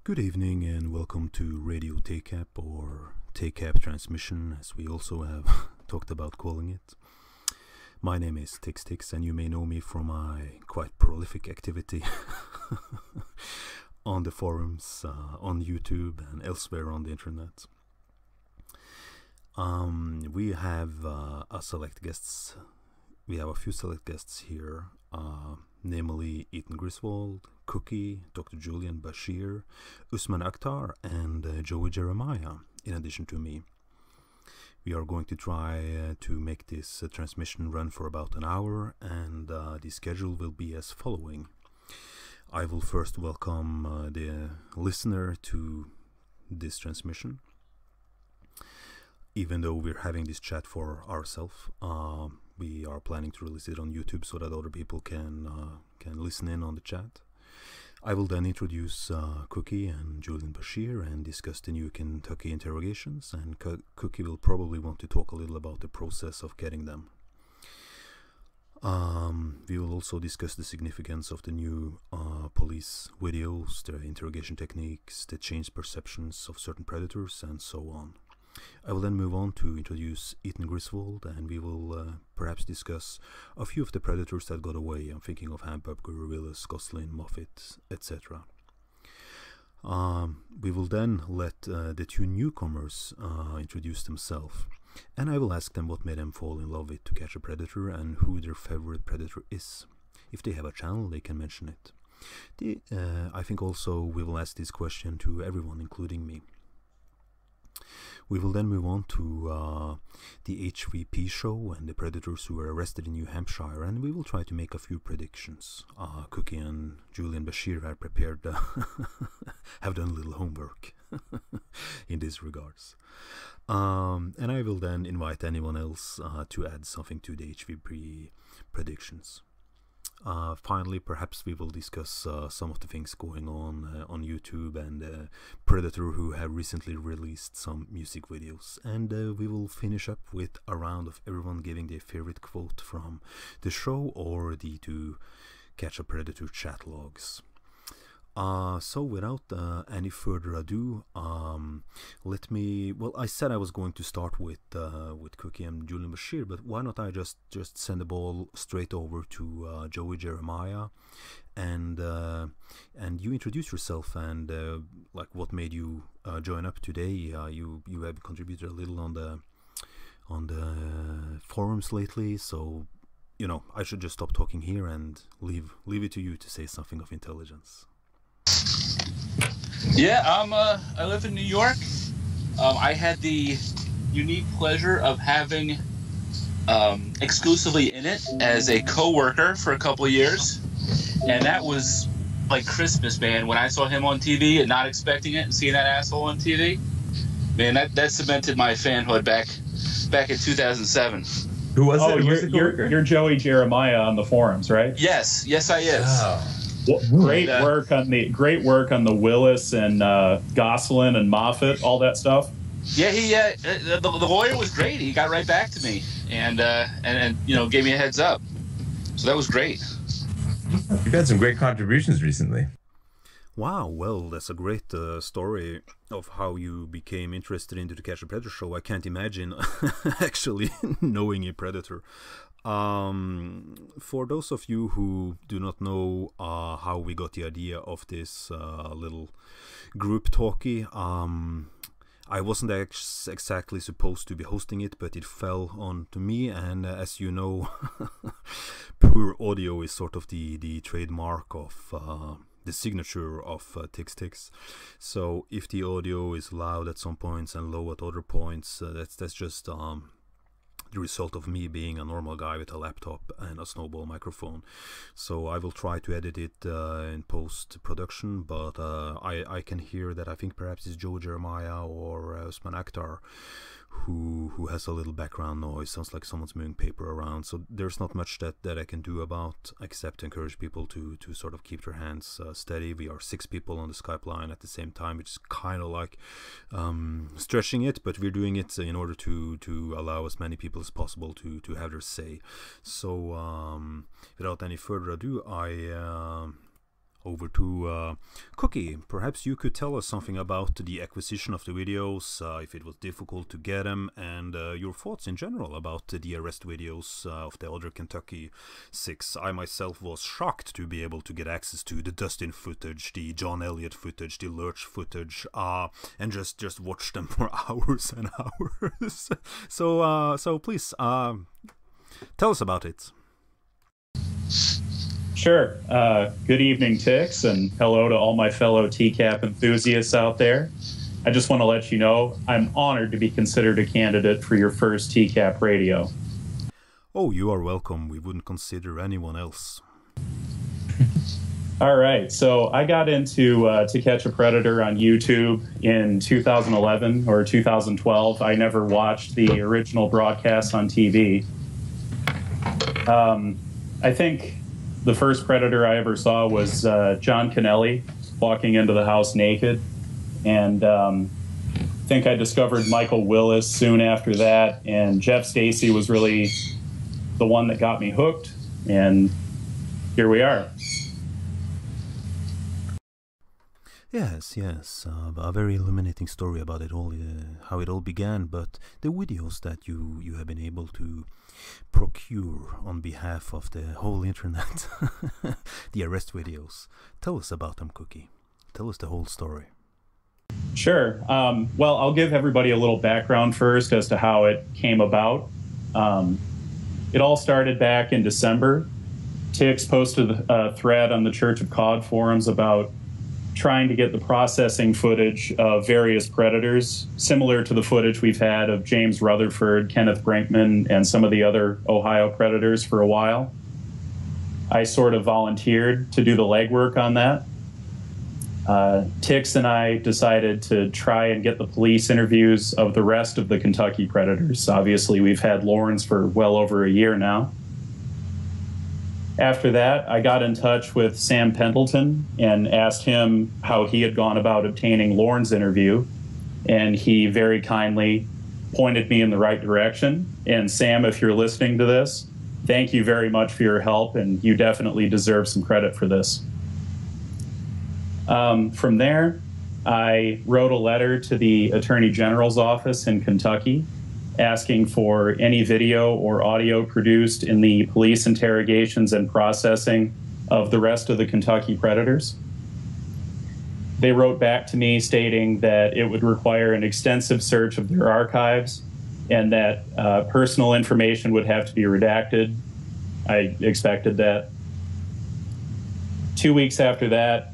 Good evening and welcome to Radio TCAP, or TCAP Transmission as we also have talked about calling it. My name is Tixxx Tixxx and you may know me from my quite prolific activity on the forums, on YouTube and elsewhere on the internet. We have a few select guests here, namely Griswold, Cookie, Dr. Julian Bashir, Usman Akhtar, and JoeyJeremiah, in addition to me. We are going to try to make this transmission run for about an hour, and the schedule will be as following. I will first welcome the listener to this transmission. Even though we're having this chat for ourselves, we are planning to release it on YouTube so that other people can listen in on the chat. I will then introduce Cookie and Julian Bashir and discuss the new Kentucky interrogations, and Cookie will probably want to talk a little about the process of getting them. We will also discuss the significance of the new police videos, the interrogation techniques, the changed perceptions of certain predators, and so on. I will then move on to introduce Griswold, and we will perhaps discuss a few of the predators that got away. I'm thinking of Hampupker, Willis, Goslin, Moffat, etc. We will then let the two newcomers introduce themselves, and I will ask them what made them fall in love with To Catch a Predator and who their favorite predator is. If they have a channel, they can mention it. I think also we will ask this question to everyone, including me. We will then move on to the HVP show and the predators who were arrested in New Hampshire, and we will try to make a few predictions. Cookie and Julian Bashir have prepared, have done a little homework in these regards. And I will then invite anyone else to add something to the HVP predictions. Finally, perhaps we will discuss some of the things going on YouTube and Predator, who have recently released some music videos. And we will finish up with a round of everyone giving their favorite quote from the show or the To Catch a Predator chat logs. So without any further ado, I said I was going to start with Cookie and Julian Bashir, but why not I just send the ball straight over to JoeyJeremiah, and you introduce yourself and like what made you join up today. You have contributed a little on the forums lately, so you know I should just stop talking here and leave it to you to say something of intelligence. Yeah, I live in New York. I had the unique pleasure of having exclusively in it as a co-worker for a couple of years, and that was like Christmas, man. When I saw him on TV and not expecting it and seeing that asshole on TV, man, that cemented my fanhood back in 2007. Who was it? Oh, you're JoeyJeremiah on the forums, right? Yes, I is. Oh. Great work on the Willis and Goslin and Moffat, all that stuff. Yeah, the lawyer was great. He got right back to me and you know, gave me a heads up. So that was great. You've had some great contributions recently. Wow, well, that's a great story of how you became interested in the To Catch a Predator show. I can't imagine actually knowing a predator. For those of you who do not know how we got the idea of this little group talkie, I wasn't exactly supposed to be hosting it, but it fell on to me, and as you know, poor audio is sort of the trademark of the signature of Tixxx Tixxx. So if the audio is loud at some points and low at other points, that's just the result of me being a normal guy with a laptop and a snowball microphone. So I will try to edit it in post-production, but I can hear that I think perhaps it's JoeyJeremiah or Usman Akhtar who has a little background noise. Sounds like someone's moving paper around. So there's not much that I can do about except encourage people to sort of keep their hands steady. We are 6 people on the Skype line at the same time, which is kind of like stretching it, but we're doing it in order to allow as many people as possible to have their say. So without any further ado, over to Cookie. Perhaps you could tell us something about the acquisition of the videos, if it was difficult to get them, and your thoughts in general about the arrest videos of the other Kentucky Six. I myself was shocked to be able to get access to the Dustin footage, the John Elliott footage, the Lurch footage, and just watch them for hours and hours. So please tell us about it. Sure. Good evening, Tixxx, and hello to all my fellow TCAP enthusiasts out there. I just want to let you know I'm honored to be considered a candidate for your first TCAP radio. Oh, you are welcome. We wouldn't consider anyone else. All right. So I got into To Catch a Predator on YouTube in 2011 or 2012. I never watched the original broadcast on TV. I think the first Predator I ever saw was John Kennelly walking into the house naked. And I think I discovered Michael Willis soon after that. And Jeff Stacy was really the one that got me hooked. And here we are. Yes, a very illuminating story about it all, how it all began, but the videos that you have been able to procure on behalf of the whole internet, the arrest videos. Tell us about them, Cookie. Tell us the whole story. Sure. Well, I'll give everybody a little background first as to how it came about. It all started back in December. Tixxx posted a thread on the Church of Cod forums about trying to get the processing footage of various predators, similar to the footage we've had of James Rutherford, Kenneth Brinkman, and some of the other Ohio predators for a while. I sort of volunteered to do the legwork on that. Tixxx and I decided to try and get the police interviews of the rest of the Kentucky predators. Obviously, we've had Lawrence for well over a year now. After that, I got in touch with Sam Pendleton and asked him how he had gone about obtaining Lorne's interview, and he very kindly pointed me in the right direction. And Sam, if you're listening to this, thank you very much for your help, and you definitely deserve some credit for this. From there, I wrote a letter to the Attorney General's office in Kentucky asking for any video or audio produced in the police interrogations and processing of the rest of the Kentucky predators. They wrote back to me stating that it would require an extensive search of their archives and that personal information would have to be redacted. I expected that. 2 weeks after that,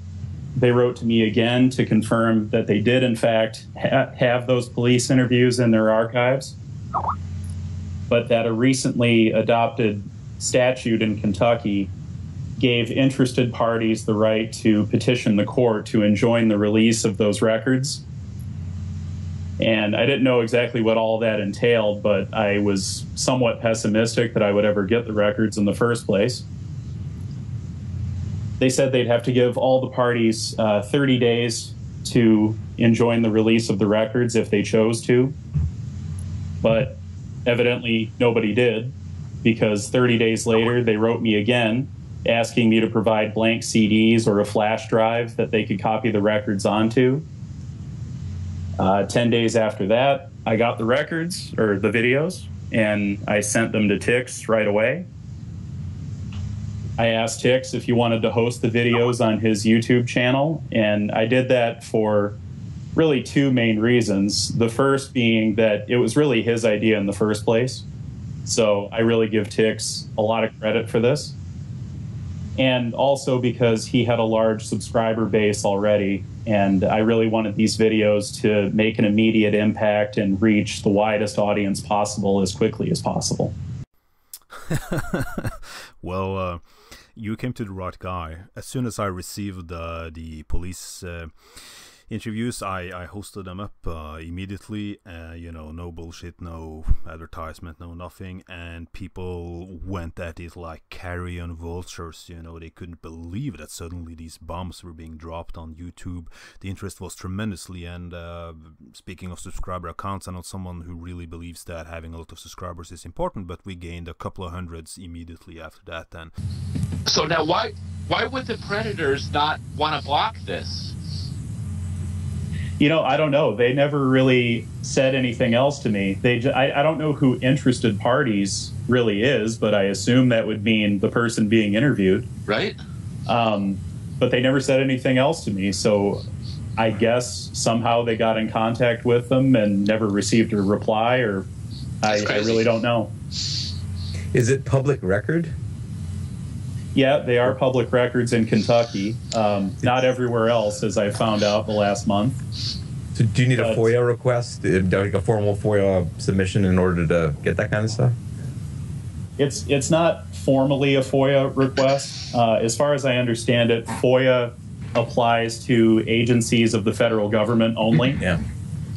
they wrote to me again to confirm that they did, in fact, have those police interviews in their archives, but that a recently adopted statute in Kentucky gave interested parties the right to petition the court to enjoin the release of those records. And I didn't know exactly what all that entailed, but I was somewhat pessimistic that I would ever get the records in the first place. They said they'd have to give all the parties 30 days to enjoin the release of the records if they chose to. But evidently nobody did, because 30 days later they wrote me again asking me to provide blank CDs or a flash drive that they could copy the records onto. 10 days after that, I got the records, or the videos, and I sent them to Tixxx right away. I asked Tixxx if he wanted to host the videos on his YouTube channel, and I did that for really two main reasons. The first being that it was really his idea in the first place, so I really give Tixxx a lot of credit for this. And also because he had a large subscriber base already, and I really wanted these videos to make an immediate impact and reach the widest audience possible as quickly as possible. Well, you came to the right guy. As soon as I received the police interviews. I hosted them up immediately. You know, no bullshit, no advertisement, no nothing, and people went at it like carrion vultures. You know, they couldn't believe that suddenly these bombs were being dropped on YouTube. The interest was tremendously, and speaking of subscriber accounts, I'm not someone who really believes that having a lot of subscribers is important, but we gained a couple of hundreds immediately after that. And So now, why would the Predators not want to block this? You know, I don't know. They never really said anything else to me. I don't know who interested parties really is, but I assume that would mean the person being interviewed. Right? But they never said anything else to me. So I guess somehow they got in contact with them and never received a reply, or I really don't know. Is it public record? Yeah, they are public records in Kentucky. Not everywhere else, as I found out the last month. So do you need a FOIA request, like a formal FOIA submission in order to get that kind of stuff? It's not formally a FOIA request. As far as I understand it, FOIA applies to agencies of the federal government only. Yeah.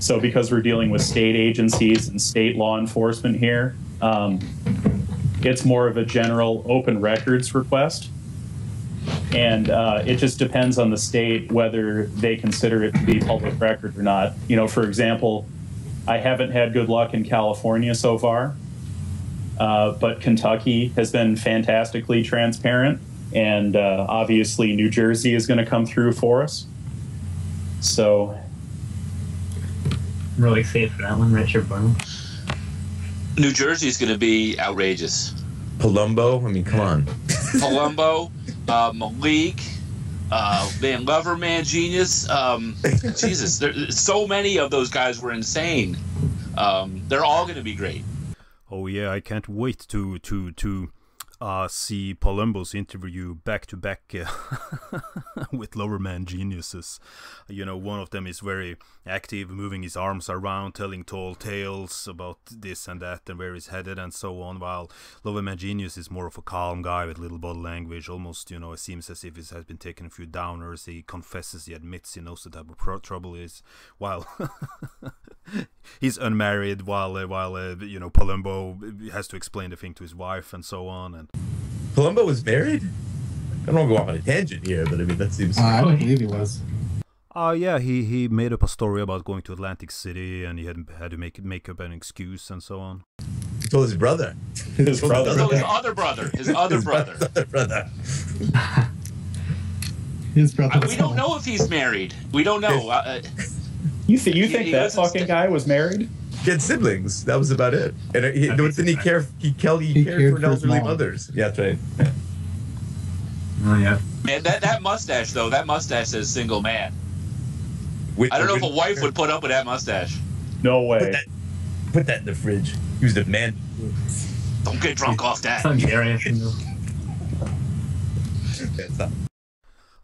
So because we're dealing with state agencies and state law enforcement here, it's more of a general open records request. And it just depends on the state whether they consider it to be public record or not. You know, for example, I haven't had good luck in California so far, but Kentucky has been fantastically transparent. And obviously New Jersey is going to come through for us. So I'm really excited for that one, Richard Burnham. New Jersey is going to be outrageous. Palumbo? I mean, come on. Palumbo, Malik, man, Lover, Man, Genius. Jesus, so many of those guys were insane. They're all going to be great. oh yeah, I can't wait to see Palumbo's interview back to back with Loverman geniuses. You know, one of them is very active, moving his arms around, telling tall tales about this and that and where he's headed and so on, while Loverman Genius is more of a calm guy with little body language. Almost, you know, it seems as if he has been taking a few downers. He confesses, he admits he knows the type of trouble is, while he's unmarried, while you know, Palumbo has to explain the thing to his wife and so on. And Palumbo was married? I don't want to go off on a tangent here, but I mean, that seems... I don't believe he was. Yeah, he made up a story about going to Atlantic City, and he had to make up an excuse and so on. He told his brother. His other brother. His other brother. His brother. We don't know if he's married. We don't know. You think that fucking guy was married? He had siblings. That was about it. And didn't he care? He cared for elderly mothers. Yeah, that's right. Yeah. Oh yeah. And that mustache though, that mustache says single man. I don't know if a wife would put up with that mustache. No way. Put that in the fridge. He was the man. Don't get drunk off that.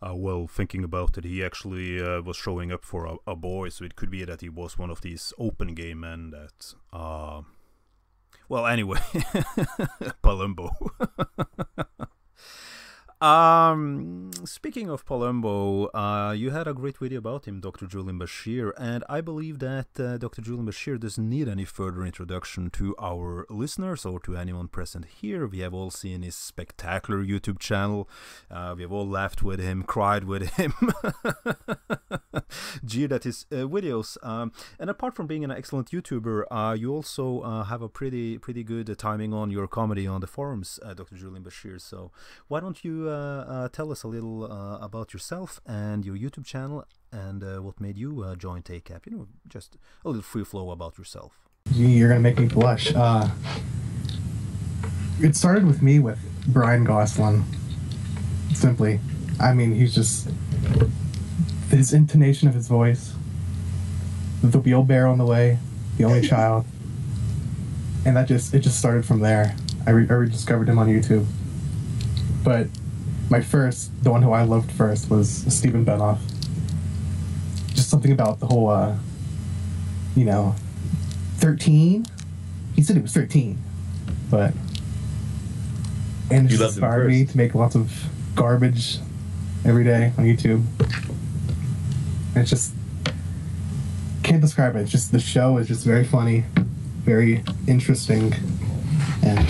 Well, thinking about it, he actually was showing up for a boy, so it could be that he was one of these open gay men that... well, anyway, Palumbo. Speaking of Palumbo, you had a great video about him, Dr. Julian Bashir, and I believe that Dr. Julian Bashir doesn't need any further introduction to our listeners or to anyone present here. We have all seen his spectacular YouTube channel. We have all laughed with him, cried with him, jeered at his videos. And apart from being an excellent YouTuber, you also have a pretty good timing on your comedy on the forums, Dr. Julian Bashir. So why don't you tell us a little about yourself and your YouTube channel and what made you join TCAP? You know, just a little free flow about yourself. You're gonna make me blush. It started with me with Brian Gosselin. Simply, I mean, he's just his intonation of his voice, the wheelbarrow on the way, the only child, and it just started from there. I rediscovered him on YouTube, but the one who I loved first was Stephen Benoff. Just something about the whole, 13? He said he was 13, but... And it just inspired me to make lots of garbage every day on YouTube. And it's just can't describe it. It's just the show is just very funny, very interesting, and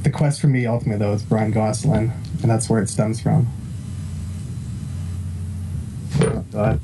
the quest for me ultimately though is Brian Gosselin, and that's where it stems from. Oh, God.